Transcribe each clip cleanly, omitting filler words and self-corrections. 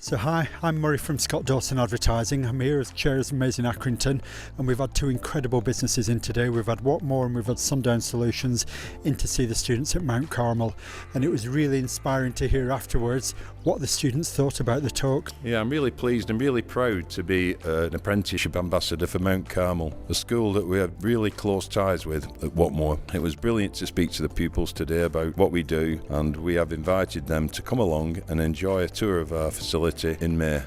So hi, I'm Murray from Scott Dawson Advertising. I'm here as chair of Amazing Accrington, and we've had two incredible businesses in today. We've had Whatmore and we've had Sundown Solutions in to see the students at Mount Carmel, and it was really inspiring to hear afterwards what the students thought about the talk. Yeah, I'm really pleased and really proud to be an apprenticeship ambassador for Mount Carmel, a school that we have really close ties with at Whatmore. It was brilliant to speak to the pupils today about what we do, and we have invited them to come along and enjoy a tour of our facility in May.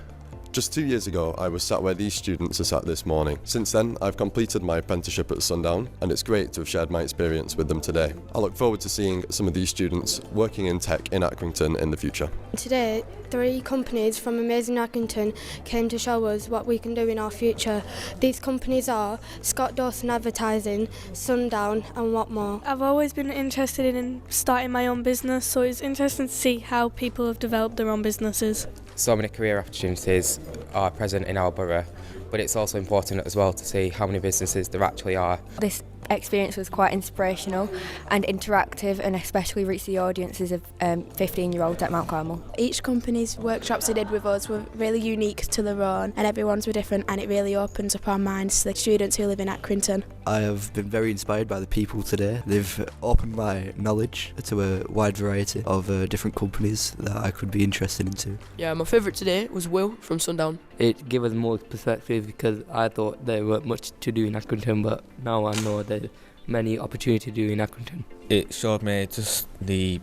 Just 2 years ago, I was sat where these students are sat this morning. Since then, I've completed my apprenticeship at Sundown, and it's great to have shared my experience with them today. I look forward to seeing some of these students working in tech in Accrington in the future. Today, 3 companies from Amazing Accrington came to show us what we can do in our future. These companies are Scott Dawson Advertising, Sundown and Whatmore. I've always been interested in starting my own business, so it's interesting to see how people have developed their own businesses. So many career opportunities are present in our borough, but it's also important as well to see how many businesses there actually are. This experience was quite inspirational and interactive, and especially reached the audiences of 15-year-olds at Mount Carmel. Each company's workshops they did with us were really unique to their own, and everyone's were different, and it really opens up our minds to the students who live in Accrington. I have been very inspired by the people today. They've opened my knowledge to a wide variety of different companies that I could be interested into. Yeah, my favourite today was Will from Sundown. It gave us more perspective because I thought there weren't much to do in Accrington, but now I know there's many opportunities to do in Accrington. It showed me just the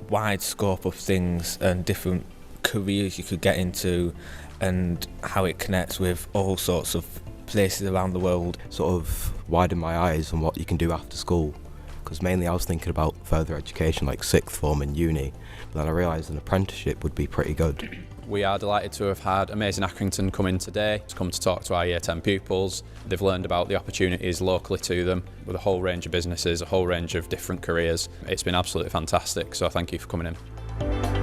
wide scope of things and different careers you could get into and how it connects with all sorts of places around the world. Sort of widened my eyes on what you can do after school, because mainly I was thinking about further education like sixth form and uni, but then I realised an apprenticeship would be pretty good. We are delighted to have had Amazing Accrington come in today to come to talk to our Year 10 pupils. They've learned about the opportunities locally to them with a whole range of businesses, a whole range of different careers. It's been absolutely fantastic, so thank you for coming in.